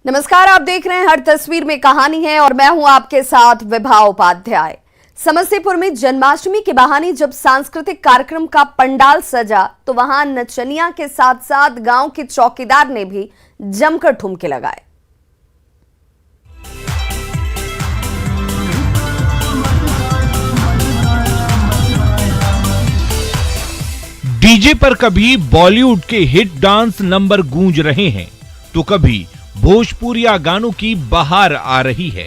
नमस्कार, आप देख रहे हैं हर तस्वीर में कहानी है और मैं हूं आपके साथ विभा उपाध्याय। समस्तीपुर में जन्माष्टमी के बहाने जब सांस्कृतिक कार्यक्रम का पंडाल सजा तो वहां नचनिया के साथ साथ गांव के चौकीदार ने भी जमकर ठुमके लगाए। डीजे पर कभी बॉलीवुड के हिट डांस नंबर गूंज रहे हैं तो कभी भोजपुरिया गानों की बहार आ रही है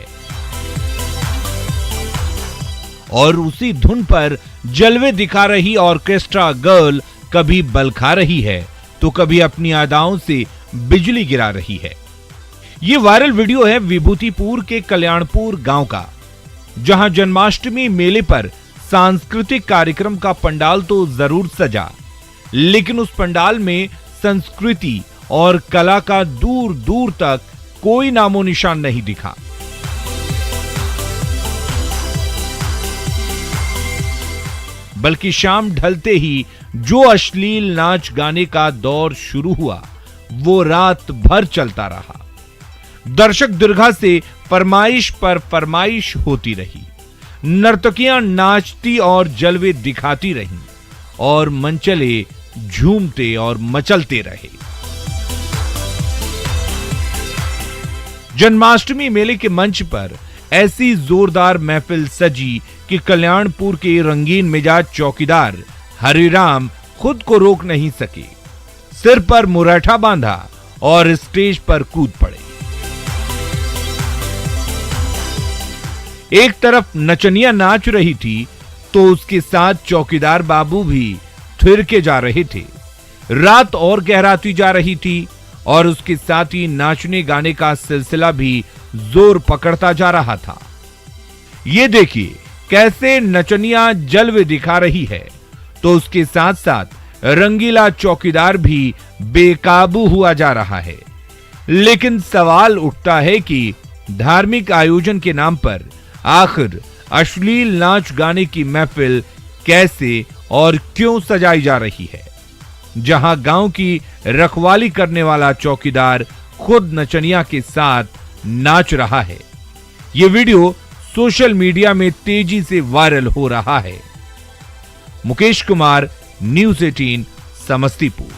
और उसी धुन पर जलवे दिखा रही ऑर्केस्ट्रा गर्ल कभी बल खा रही है तो कभी अपनी अदाओं से बिजली गिरा रही है। ये वायरल वीडियो है विभूतिपुर के कल्याणपुर गांव का, जहां जन्माष्टमी मेले पर सांस्कृतिक कार्यक्रम का पंडाल तो जरूर सजा, लेकिन उस पंडाल में संस्कृति और कला का दूर दूर तक कोई नामो निशान नहीं दिखा। बल्कि शाम ढलते ही जो अश्लील नाच गाने का दौर शुरू हुआ वो रात भर चलता रहा। दर्शक दीर्घा से फरमाइश पर फरमाइश होती रही, नर्तकियां नाचती और जलवे दिखाती रहीं और मंचले झूमते और मचलते रहे। जन्माष्टमी मेले के मंच पर ऐसी जोरदार महफिल सजी कि कल्याणपुर के रंगीन मिजाज चौकीदार हरिराम खुद को रोक नहीं सके, सिर पर मुरैठा बांधा और स्टेज पर कूद पड़े। एक तरफ नचनिया नाच रही थी तो उसके साथ चौकीदार बाबू भी थिर के जा रहे थे। रात और गहराती जा रही थी और उसके साथ ही नाचने गाने का सिलसिला भी जोर पकड़ता जा रहा था। ये देखिए कैसे नचनिया जलवे दिखा रही है तो उसके साथ साथ रंगीला चौकीदार भी बेकाबू हुआ जा रहा है। लेकिन सवाल उठता है कि धार्मिक आयोजन के नाम पर आखिर अश्लील नाच गाने की महफिल कैसे और क्यों सजाई जा रही है, जहां गांव की रखवाली करने वाला चौकीदार खुद नचनिया के साथ नाच रहा है। यह वीडियो सोशल मीडिया में तेजी से वायरल हो रहा है। मुकेश कुमार, न्यूज़ 18, समस्तीपुर।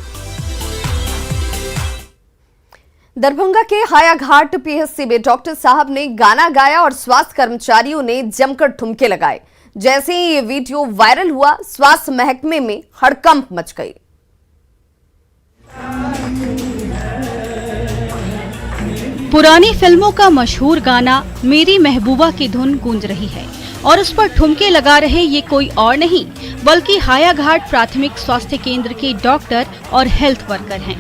दरभंगा के हायाघाट पीएचसी में डॉक्टर साहब ने गाना गाया और स्वास्थ्य कर्मचारियों ने जमकर ठुमके लगाए। जैसे ही ये वीडियो वायरल हुआ, स्वास्थ्य महकमे में हड़कंप मच गई। पुरानी फिल्मों का मशहूर गाना मेरी महबूबा की धुन गूंज रही है और उस पर ठुमके लगा रहे ये कोई और नहीं बल्कि हायाघाट प्राथमिक स्वास्थ्य केंद्र के डॉक्टर और हेल्थ वर्कर हैं।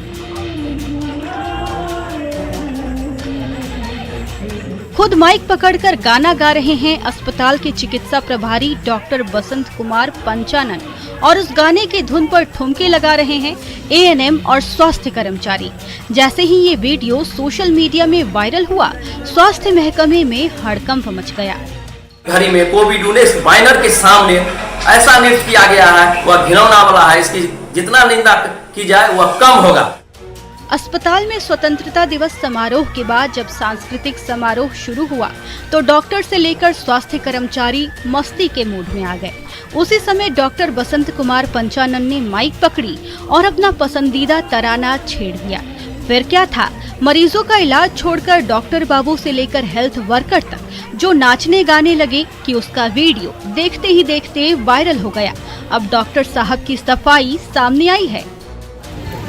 खुद माइक पकड़कर गाना गा रहे हैं अस्पताल के चिकित्सा प्रभारी डॉक्टर बसंत कुमार पंचानन और उस गाने के धुन पर ठुमके लगा रहे हैं एएनएम और स्वास्थ्य कर्मचारी। जैसे ही ये वीडियो सोशल मीडिया में वायरल हुआ, स्वास्थ्य महकमे में हड़कंप मच गया। घड़ी में कोविड-19 बैनर के सामने ऐसा नृत्य किया गया है वह घिनौना वाला है। इसकी जितना निंदा की जाए वह कम होगा। अस्पताल में स्वतंत्रता दिवस समारोह के बाद जब सांस्कृतिक समारोह शुरू हुआ तो डॉक्टर से लेकर स्वास्थ्य कर्मचारी मस्ती के मूड में आ गए। उसी समय डॉक्टर बसंत कुमार पंचानन ने माइक पकड़ी और अपना पसंदीदा तराना छेड़ दिया। फिर क्या था, मरीजों का इलाज छोड़कर डॉक्टर बाबू से लेकर हेल्थ वर्कर तक जो नाचने गाने लगे कि उसका वीडियो देखते ही देखते वायरल हो गया। अब डॉक्टर साहब की सफाई सामने आई है।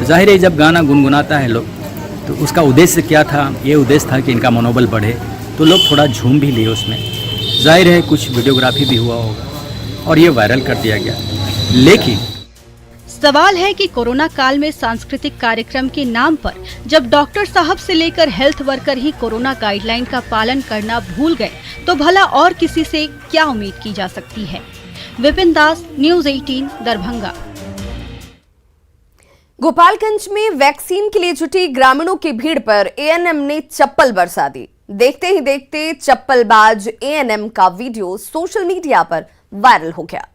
जाहिर है जब गाना गुनगुनाता है लोग तो उसका उद्देश्य क्या था? ये उद्देश्य था कि इनका मनोबल बढ़े, तो लोग थोड़ा झूम भी लिए उसमें। जाहिर है कुछ वीडियोग्राफी भी हुआ होगा और ये वायरल कर दिया गया। लेकिन सवाल है कि कोरोना काल में सांस्कृतिक कार्यक्रम के नाम पर जब डॉक्टर साहब से लेकर हेल्थ वर्कर ही कोरोना गाइडलाइन का पालन करना भूल गए तो भला और किसी से क्या उम्मीद की जा सकती है। विपिन दास, न्यूज़ 18, दरभंगा। गोपालगंज में वैक्सीन के लिए जुटी ग्रामीणों की भीड़ पर एएनएम ने चप्पल बरसा दी। देखते ही देखते चप्पलबाज एएनएम का वीडियो सोशल मीडिया पर वायरल हो गया।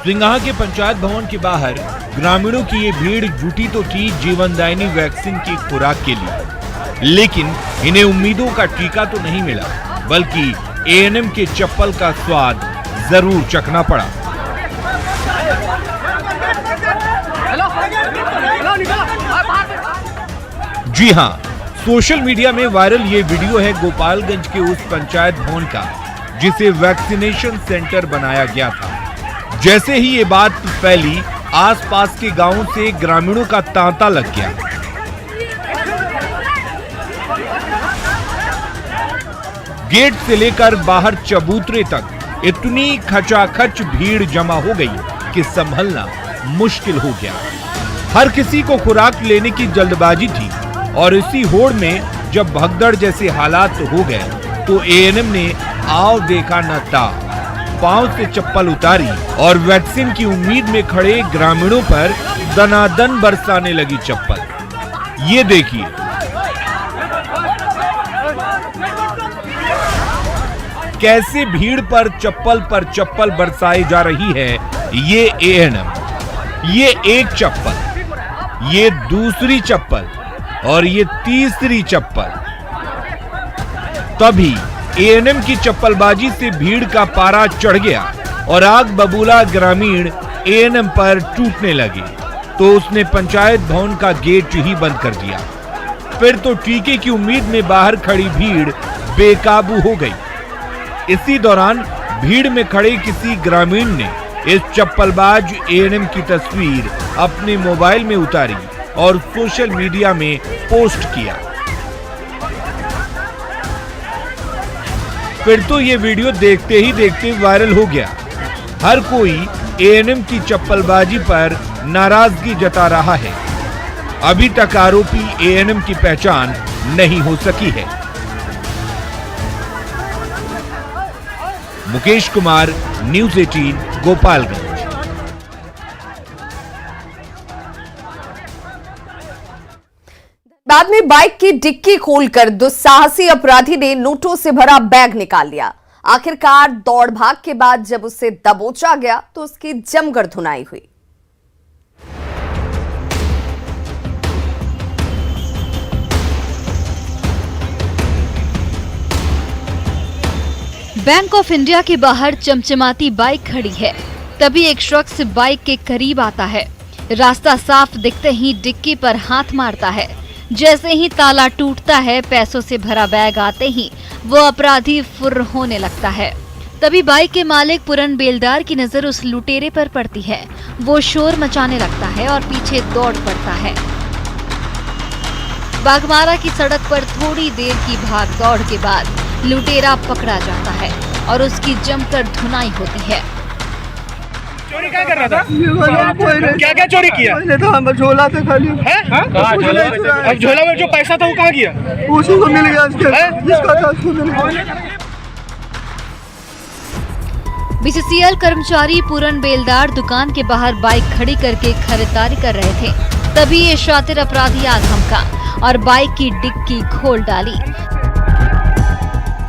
सिंगाहा के पंचायत भवन के बाहर ग्रामीणों की ये भीड़ जुटी तो थी जीवनदायिनी वैक्सीन की खुराक के लिए, लेकिन इन्हें उम्मीदों का टीका तो नहीं मिला, बल्कि एएनएम के चप्पल का स्वाद जरूर चखना पड़ा। जी हां, सोशल मीडिया में वायरल ये वीडियो है गोपालगंज के उस पंचायत भवन का जिसे वैक्सीनेशन सेंटर बनाया गया था। जैसे ही ये बात फैली, आसपास के गांवों से ग्रामीणों का तांता लग गया। गेट से लेकर बाहर चबूतरे तक इतनी खचाखच भीड़ जमा हो गई कि संभलना मुश्किल हो गया। हर किसी को खुराक लेने की जल्दबाजी थी और इसी होड़ में जब भगदड़ जैसे हालात हो गए तो एएनएम ने आओ देखा न ता, पांव से चप्पल उतारी और वैक्सीन की उम्मीद में खड़े ग्रामीणों पर दनादन बरसाने लगी चप्पल। ये देखिए, कैसे भीड़ पर चप्पल बरसाई जा रही है। ये एएनएम, ये एक चप्पल, ये दूसरी चप्पल और ये तीसरी चप्पल। तभी एएनएम की चप्पलबाजी से भीड़ का पारा चढ़ गया और आग बबूला ग्रामीण एएनएम पर टूटने लगे तो उसने पंचायत भवन का गेट ही बंद कर दिया। फिर तो टीके की उम्मीद में बाहर खड़ी भीड़ बेकाबू हो गई। इसी दौरान भीड़ में खड़े किसी ग्रामीण ने इस चप्पलबाज एएनएम की तस्वीर अपने मोबाइल में उतारी और सोशल मीडिया में पोस्ट किया। फिर तो ये वीडियो देखते ही देखते वायरल हो गया। हर कोई एएनएम की चप्पलबाजी पर नाराजगी जता रहा है। अभी तक आरोपी एएनएम की पहचान नहीं हो सकी है। मुकेश कुमार, न्यूज़ 18, गोपालगंज। बाद में बाइक की डिक्की खोलकर दुस्साहसी अपराधी ने नोटों से भरा बैग निकाल लिया। आखिरकार दौड़ भाग के बाद जब उसे दबोचा गया तो उसकी जमकर धुनाई हुई। बैंक ऑफ इंडिया के बाहर चमचमाती बाइक खड़ी है। तभी एक शख्स बाइक के करीब आता है। रास्ता साफ दिखते ही डिक्की पर हाथ मारता है। जैसे ही ताला टूटता है, पैसों से भरा बैग आते ही वो अपराधी फुर्र होने लगता है। तभी बाइक के मालिक पूरन बेलदार की नजर उस लुटेरे पर पड़ती है। वो शोर मचाने लगता है और पीछे दौड़ पड़ता है। बागमारा की सड़क पर थोड़ी देर की भाग दौड़ के बाद लुटेरा पकड़ा जाता है और उसकी जमकर धुनाई होती है। चोरी क्या कर रहा था? क्या क्या चोरी किया? पहले तो हम झोला था खाली। अब झोला में जो पैसा था वो कहाँ गया? उसी को मिल गया, जिसका था उसको मिल गया। बीसीसीएल कर्मचारी पूरन बेलदार दुकान के बाहर बाइक खड़ी करके खरीदारी कर रहे थे। तभी ये शातिर अपराधी आ धमका और बाइक की डिक्की खोल डाली।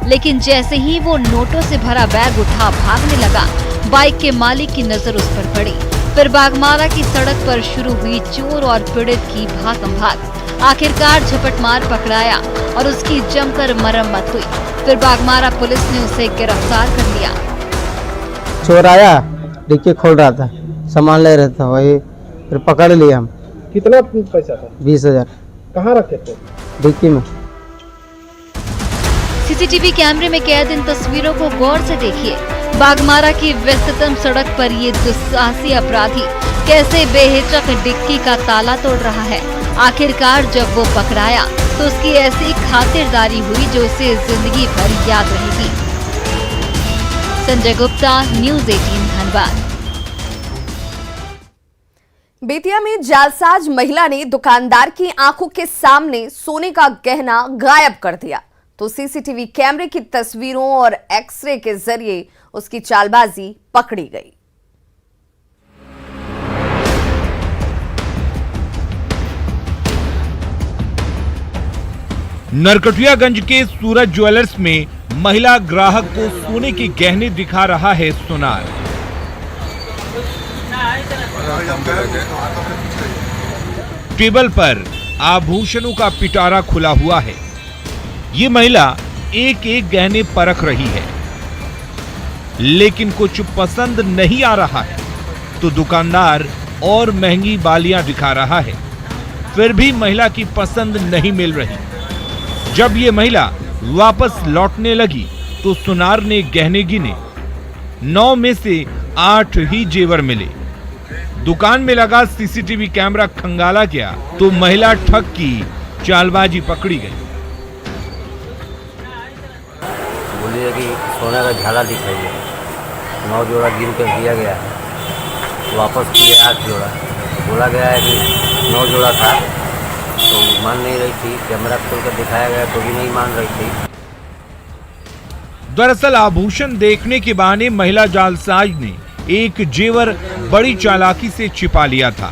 लेकिन जैसे ही वो नोटों से भरा बैग उठा भागने लगा, बाइक के मालिक की नजर उस पर पड़ी। फिर बागमारा की सड़क पर शुरू हुई चोर और पीड़ित की भागम भाग। आखिरकार झपटमार पकड़ाया और उसकी जमकर मरम्मत हुई। फिर बागमारा पुलिस ने उसे गिरफ्तार कर लिया। चोर आया, डिक्की खोल रहा था, सामान ले रहा था, वही फिर पकड़ लिया हम। कितना पैसा था? 20,000। कहाँ रखे थे? डिक्की में। सीसीटीवी कैमरे में कैद इन तस्वीरों को गौर से देखिए। बागमारा की व्यस्ततम सड़क पर ये दुस्साहसी अपराधी कैसे बेहिचक डिक्की का ताला तोड़ रहा है। आखिरकार जब वो पकड़ाया तो उसकी ऐसी खातिरदारी हुई जो उसे जिंदगी भर याद रहेगी। संजय गुप्ता, न्यूज़ 18, धनबाद। बेतिया में जालसाज महिला ने दुकानदार की आंखों के सामने सोने का गहना गायब कर दिया तो सीसीटीवी कैमरे की तस्वीरों और एक्सरे के जरिए उसकी चालबाजी पकड़ी गई। नरकटियागंज के सूरज ज्वेलर्स में महिला ग्राहक को सोने के गहने दिखा रहा है सुनार। टेबल पर आभूषणों का पिटारा खुला हुआ है। ये महिला एक एक गहने परख रही है, लेकिन कुछ पसंद नहीं आ रहा है तो दुकानदार और महंगी बालियां दिखा रहा है। फिर भी महिला की पसंद नहीं मिल रही। जब ये महिला वापस लौटने लगी तो सुनार ने गहने गिने। 9 में से 8 ही जेवर मिले। दुकान में लगा सीसीटीवी कैमरा खंगाला गया तो महिला ठग की चालबाजी पकड़ी गई। बोलिए कि सोने का झाला दिखाइए, 9 जोड़ा गिन कर दिया गया है, वापस किए 8 जोड़ा। बोला गया है कि 9 जोड़ा था, तो मान नहीं रही थी। कैमरा खोल कर दिखाया गया तो भी नहीं मान रही थी। दरअसल आभूषण देखने के बहाने महिला जालसाज ने एक जेवर बड़ी चालाकी से छिपा लिया था।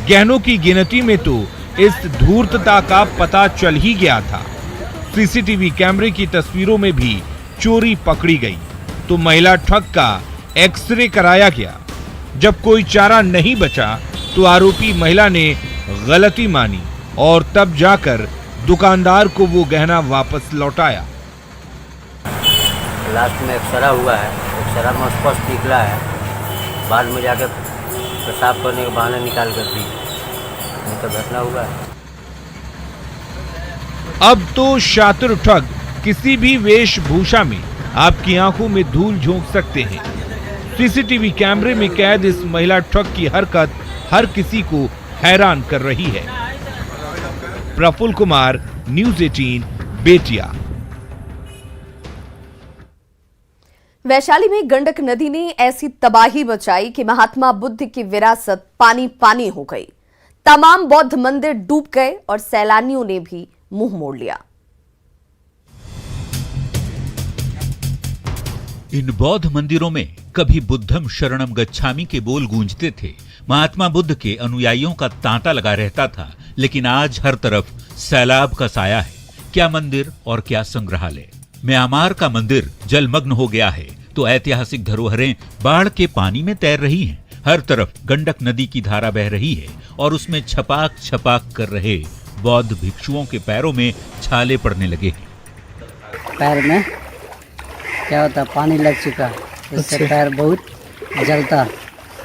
गहनों की गिनती में तो इस धूर्तता का पता चल ही गया था। सीसीटीवी कैमरे की तस्वीरों में भी चोरी पकड़ी गई तो महिला ठग का एक्सरे कराया गया। जब कोई चारा नहीं बचा तो आरोपी महिला ने गलती मानी और तब जाकर दुकानदार को वो गहना वापस लौटाया। लास्ट में एक्सरा हुआ है, एक्सरा में स्पष्ट निकला है। बाद में जाकर पेशाब करने के बहाने निकाल कर दी, नहीं तो घटना हुआ है। अब तो शातिर ठग किसी भी वेशभूषा में आपकी आंखों में धूल झोंक सकते हैं। सीसीटीवी कैमरे में कैद इस महिला ठग की हरकत हर किसी को हैरान कर रही है। प्रफुल्ल कुमार, न्यूज़ 18, बेतिया। वैशाली में गंडक नदी ने ऐसी तबाही मचाई कि महात्मा बुद्ध की विरासत पानी पानी हो गई। तमाम बौद्ध मंदिर डूब गए और सैलानियों ने भी मुंह मोड़ लिया। इन बौद्ध मंदिरों में कभी बुद्धम शरणम गच्छामि के बोल गूंजते थे, महात्मा बुद्ध के अनुयायियों का तांता लगा रहता था। लेकिन आज हर तरफ सैलाब का साया है। क्या मंदिर और क्या संग्रहालय। म्यांमार का मंदिर जलमग्न हो गया है तो ऐतिहासिक धरोहरें बाढ़ के पानी में तैर रही हैं। हर तरफ गंडक नदी की धारा बह रही है और उसमें छपाक छपाक कर रहे बौद्ध भिक्षुओं के पैरों में छाले पड़ने लगे हैं। पैर में क्या होता, पानी लग चुका, इससे पैर बहुत जलता,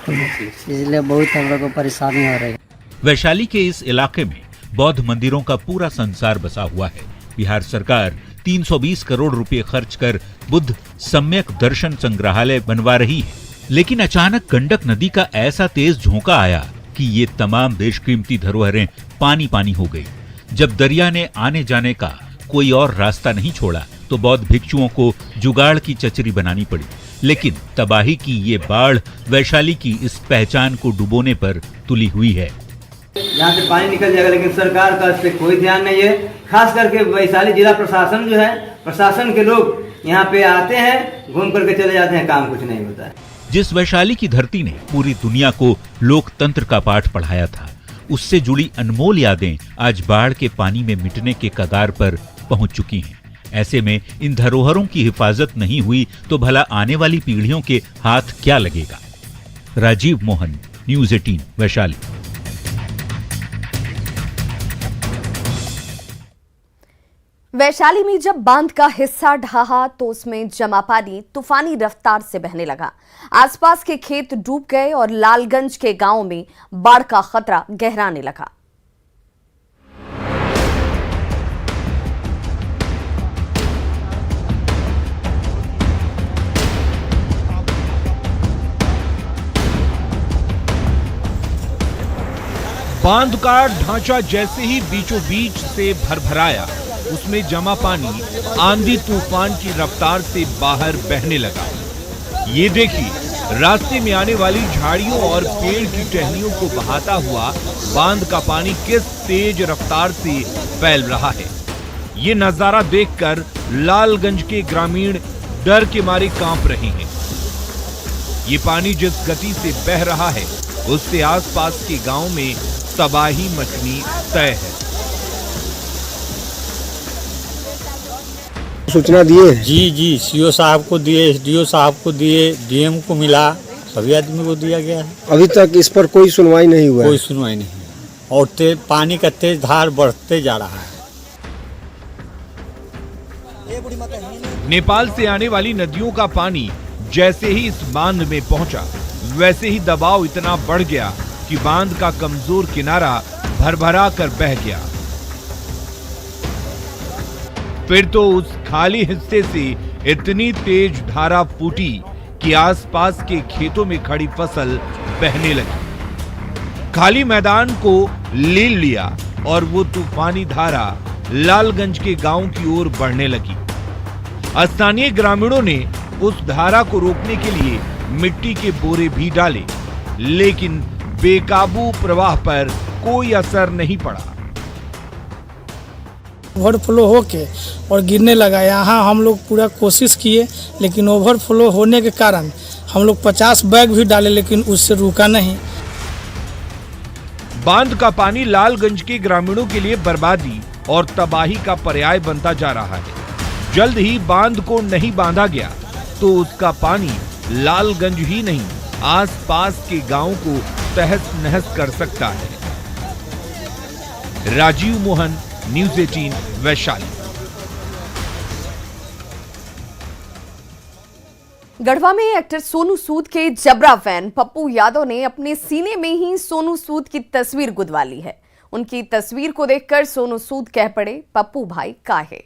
इसलिए बहुत हम लोग को परेशानी हो रही है। वैशाली के इस इलाके में बौद्ध मंदिरों का पूरा संसार बसा हुआ है। बिहार सरकार 320 करोड़ रुपए खर्च कर बुद्ध सम्यक दर्शन संग्रहालय बनवा रही है। लेकिन अचानक गंडक नदी का ऐसा तेज झोंका आया कि ये तमाम बेशकीमती धरोहरें पानी पानी हो गई। जब दरिया ने आने जाने का कोई और रास्ता नहीं छोड़ा तो बौद्ध भिक्षुओं को जुगाड़ की चचरी बनानी पड़ी। लेकिन तबाही की ये बाढ़ वैशाली की इस पहचान को डुबोने पर तुली हुई है। यहाँ से पानी निकल जाएगा, लेकिन सरकार का इस पे कोई ध्यान नहीं है। खास करके वैशाली जिला प्रशासन जो है, प्रशासन के लोग यहाँ पे आते हैं, घूम करके चले जाते हैं, काम कुछ नहीं होता है। जिस वैशाली की धरती ने पूरी दुनिया को लोकतंत्र का पाठ पढ़ाया था, उससे जुड़ी अनमोल यादें आज बाढ़ के पानी में मिटने के कगार पर पहुंच चुकी हैं। ऐसे में इन धरोहरों की हिफाजत नहीं हुई तो भला आने वाली पीढ़ियों के हाथ क्या लगेगा। राजीव मोहन, न्यूज़ 18, वैशाली। वैशाली में जब बांध का हिस्सा ढहा तो उसमें जमा पानी तूफानी रफ्तार से बहने लगा। आसपास के खेत डूब गए और लालगंज के गांव में बाढ़ का खतरा गहराने लगा। बांध का ढांचा जैसे ही बीचों बीच से भरभराया, उसमें जमा पानी आंधी तूफान की रफ्तार से बाहर बहने लगा। ये देखिए, रास्ते में आने वाली झाड़ियों और पेड़ की टहनियों को बहाता हुआ बांध का पानी किस तेज रफ्तार से फैल रहा है। ये नजारा देखकर लालगंज के ग्रामीण डर के मारे कांप रहे हैं। ये पानी जिस गति से बह रहा है, उससे आसपास के गांव में तबाही मचनी तय है। सूचना दिए? जी, सीओ साहब को दिए, एसडीओ साहब को दिए, डीएम को मिला, सभी आदमी को दिया गया है। अभी तक इस पर कोई सुनवाई नहीं हुआ? कोई सुनवाई नहीं है और पानी का तेज धार बढ़ते जा रहा है। नेपाल से आने वाली नदियों का पानी जैसे ही इस बांध में पहुंचा, वैसे ही दबाव इतना बढ़ गया कि बांध का कमजोर किनारा भरभरा कर बह गया। फिर तो उस खाली हिस्से से इतनी तेज धारा फूटी कि आसपास के खेतों में खड़ी फसल बहने लगी। खाली मैदान को ले लिया और वो तूफानी धारा लालगंज के गांव की ओर बढ़ने लगी। स्थानीय ग्रामीणों ने उस धारा को रोकने के लिए मिट्टी के बोरे भी डाले, लेकिन बेकाबू प्रवाह पर कोई असर नहीं पड़ा। ओवरफ्लो होके और गिरने लगा। यहाँ हम लोग पूरा कोशिश किए, लेकिन ओवरफ्लो होने के कारण हम लोग 50 बैग भी डाले, लेकिन उससे रुका नहीं। बांध का पानी लालगंज के ग्रामीणों के लिए बर्बादी और तबाही का पर्याय बनता जा रहा है। जल्द ही बांध को नहीं बांधा गया तो उसका पानी लालगंज ही नहीं, आसपास के गांव को तहस नहस कर सकता है। राजीव मोहन, न्यूज़ 18 वैशाली। गढ़वा में एक्टर सोनू सूद के जबरा फैन पप्पू यादव ने अपने सीने में ही सोनू सूद की तस्वीर गुदवा ली है। उनकी तस्वीर को देखकर सोनू सूद कह पड़े, पप्पू भाई काहे।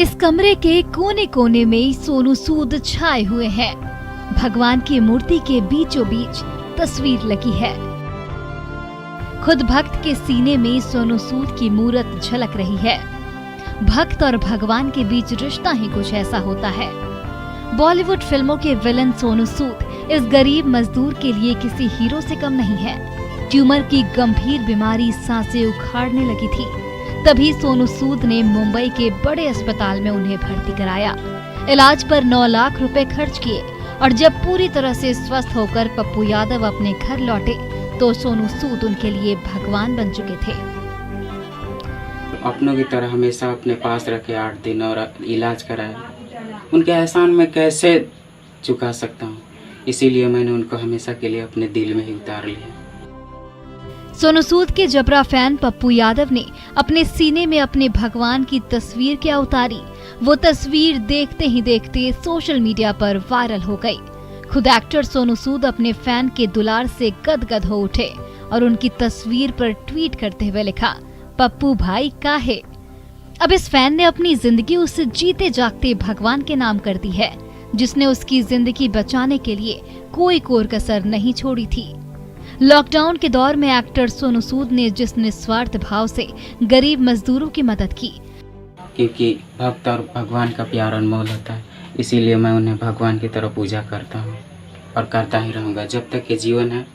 इस कमरे के कोने कोने में सोनू सूद छाए हुए हैं। भगवान की मूर्ति के बीचों बीच तस्वीर लगी है। खुद भक्त के सीने में सोनू सूद की मूरत झलक रही है। भक्त और भगवान के बीच रिश्ता ही कुछ ऐसा होता है। बॉलीवुड फिल्मों के विलन सोनू सूद इस गरीब मजदूर के लिए किसी हीरो से कम नहीं है। ट्यूमर की गंभीर बीमारी सांसें उखाड़ने लगी थी, तभी सोनू सूद ने मुंबई के बड़े अस्पताल में उन्हें भर्ती कराया। इलाज पर 9 लाख रुपए खर्च किए और जब पूरी तरह से स्वस्थ होकर पप्पू यादव अपने घर लौटे तो सोनू सूद उनके लिए भगवान बन चुके थे। अपनों की तरह हमेशा अपने पास रखे 8 दिन और इलाज कराया। उनके एहसान में कैसे चुका सकता हूँ, इसीलिए मैंने उनको हमेशा के लिए अपने दिल में ही उतार लिया। सोनू सूद के जबरा फैन पप्पू यादव ने अपने सीने में अपने भगवान की तस्वीर क्या उतारी, वो तस्वीर देखते ही देखते सोशल मीडिया पर वायरल हो गई। खुद एक्टर सोनू सूद अपने फैन के दुलार से गदगद हो उठे और उनकी तस्वीर पर ट्वीट करते हुए लिखा, पप्पू भाई काहे। अब इस फैन ने अपनी जिंदगी उस जीते जागते भगवान के नाम कर दी है, जिसने उसकी जिंदगी बचाने के लिए कोई कोर कसर नहीं छोड़ी थी। लॉकडाउन के दौर में एक्टर सोनू सूद ने जिस निस्वार्थ भाव से गरीब मजदूरों की मदद की, क्योंकि भक्त और भगवान का प्यार अनमोल होता है, इसीलिए मैं उन्हें भगवान की तरह पूजा करता हूँ और करता ही रहूँगा। जब तक ये जीवन है,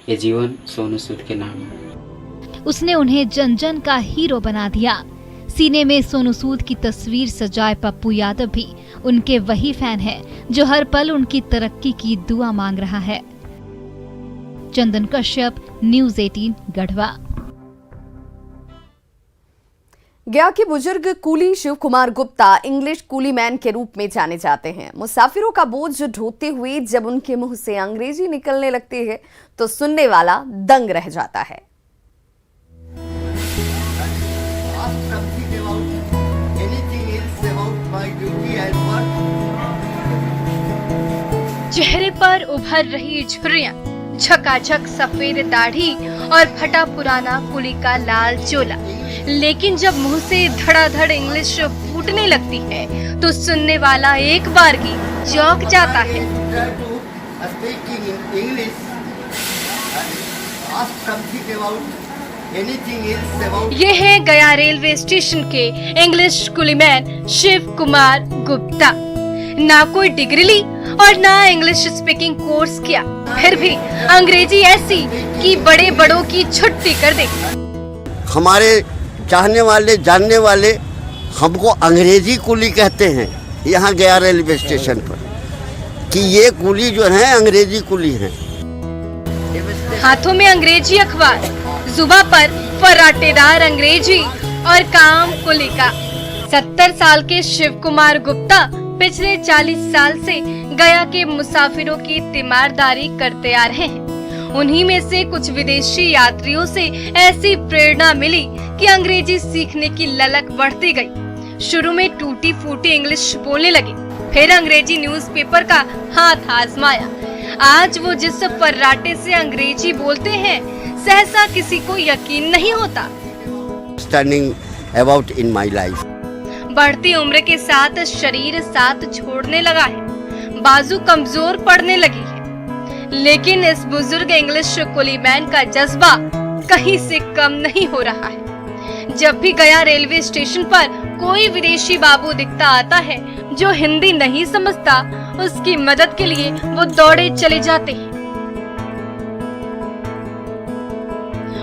ये जीवन सोनू सूद के नाम है। उसने उन्हें जन जन का हीरो बना दिया। सीने में सोनू सूद की तस्वीर सजाए पप्पू यादव भी उनके वही फैन है जो हर पल उनकी तरक्की की दुआ मांग रहा है। चंदन कश्यप, न्यूज़ 18 गढ़वा। गया के बुजुर्ग coolie Shiv Kumar Gupta English coolie man के रूप में जाने जाते हैं। मुसाफिरों का बोझ ढोते हुए जब उनके मुंह से अंग्रेजी निकलने लगती है तो सुनने वाला दंग रह जाता है। चेहरे पर उभर रही झुर्रियां, झकाझक सफेद दाढ़ी और फटा पुराना कुली का लाल चोला, लेकिन जब मुंह से धड़ाधड़ इंग्लिश फूटने लगती है तो सुनने वाला एक बार ही चौंक जाता है। ये है गया रेलवे स्टेशन के इंग्लिश कुलीमैन शिव कुमार गुप्ता। ना कोई डिग्री ली और ना इंग्लिश स्पीकिंग कोर्स किया, फिर भी अंग्रेजी ऐसी कि बड़े बड़ों की छुट्टी कर दे। हमारे चाहने वाले जानने वाले हमको अंग्रेजी कुली कहते हैं यहाँ गया रेलवे स्टेशन पर, कि ये कुली जो है अंग्रेजी कुली है। हाथों में अंग्रेजी अखबार, जुबां पर फर्राटेदार अंग्रेजी और काम कुली का। 70 साल के शिव कुमार गुप्ता पिछले 40 साल से गया के मुसाफिरों की तीमारदारी करते आ रहे हैं। उन्हीं में से कुछ विदेशी यात्रियों से ऐसी प्रेरणा मिली कि अंग्रेजी सीखने की ललक बढ़ती गई। शुरू में टूटी फूटी इंग्लिश बोलने लगे, फिर अंग्रेजी न्यूज़पेपर का हाथ आजमाया। आज वो जिस फर्राटे से अंग्रेजी बोलते हैं, सहसा किसी को यकीन नहीं होता। Standing about in my life. बढ़ती उम्र के साथ शरीर साथ छोड़ने लगा है, बाजू कमजोर पड़ने लगी है, लेकिन इस बुजुर्ग इंग्लिश कुली मैन का जज्बा कहीं से कम नहीं हो रहा है। जब भी गया रेलवे स्टेशन पर कोई विदेशी बाबू दिखता आता है जो हिंदी नहीं समझता, उसकी मदद के लिए वो दौड़े चले जाते हैं।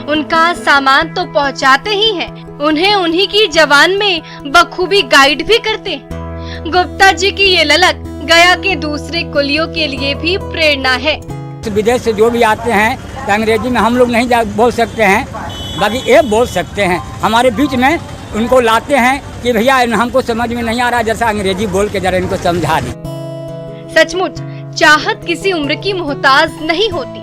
उनका सामान तो पहुंचाते ही हैं, उन्हें उन्हीं की जबान में बखूबी गाइड भी करते हैं। गुप्ता जी की ये ललक गया के दूसरे कुलियों के लिए भी प्रेरणा है। विदेश से जो भी आते हैं तो अंग्रेजी में हम लोग नहीं बोल सकते हैं, बाकी ये बोल सकते हैं। हमारे बीच में उनको लाते हैं कि भैया हमको समझ में नहीं आ रहा, जैसा अंग्रेजी बोल के जरा इनको समझा दी। सचमुच चाहत किसी उम्र की मोहताज नहीं होती।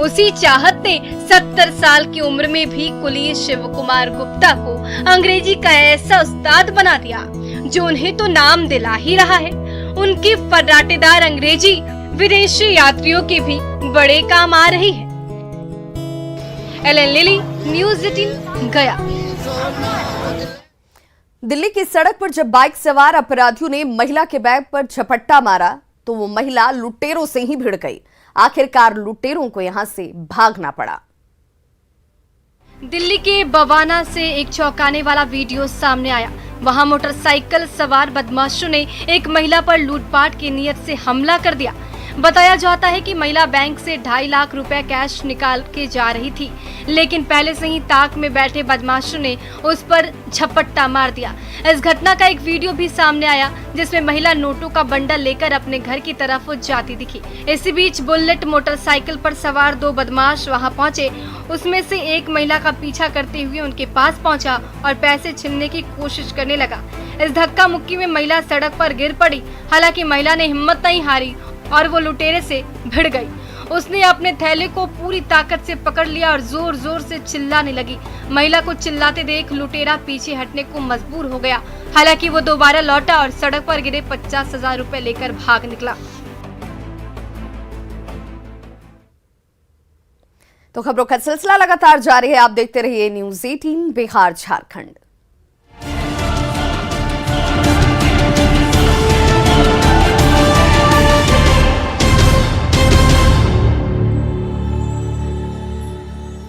उसी चाहत ने 70 साल की उम्र में भी कुली शिव कुमार गुप्ता को अंग्रेजी का ऐसा उस्ताद बना दिया जो उन्हें तो नाम दिला ही रहा है। उनकी फर्राटेदार अंग्रेजी विदेशी यात्रियों के भी बड़े काम आ रही है। एलन लिली, न्यूज़ 18 गया। दिल्ली की सड़क पर जब बाइक सवार अपराधियों ने महिला के बैग पर झपट्टा मारा तो वो महिला लुटेरों से ही भिड़ गई। आखिरकार लुटेरों को यहां से भागना पड़ा। दिल्ली के बवाना से एक चौंकाने वाला वीडियो सामने आया। वहां मोटरसाइकिल सवार बदमाशों ने एक महिला पर लूटपाट की नीयत से हमला कर दिया। बताया जाता है कि महिला बैंक से 2.5 लाख रुपए कैश निकाल के जा रही थी, लेकिन पहले से ही ताक में बैठे बदमाशों ने उस पर झपट्टा मार दिया। इस घटना का एक वीडियो भी सामने आया जिसमें महिला नोटों का बंडल लेकर अपने घर की तरफ जाती दिखी। इसी बीच बुलेट मोटरसाइकिल पर सवार 2 बदमाश वहां पहुंचे। उसमें से एक महिला का पीछा करते हुए उनके पास पहुंचा और पैसे छीनने की कोशिश करने लगा। इस धक्का मुक्की में महिला सड़क पर गिर पड़ी। हालांकि महिला ने हिम्मत नहीं हारी और वो लुटेरे से भिड़ गई। उसने अपने थैले को पूरी ताकत से पकड़ लिया और जोर जोर से चिल्लाने लगी। महिला को चिल्लाते देख लुटेरा पीछे हटने को मजबूर हो गया। हालांकि वो दोबारा लौटा और सड़क पर गिरे 50,000 रुपए लेकर भाग निकला। तो खबरों का सिलसिला लगातार जारी है। आप देखते रहिए न्यूज़ 18 बिहार झारखंड।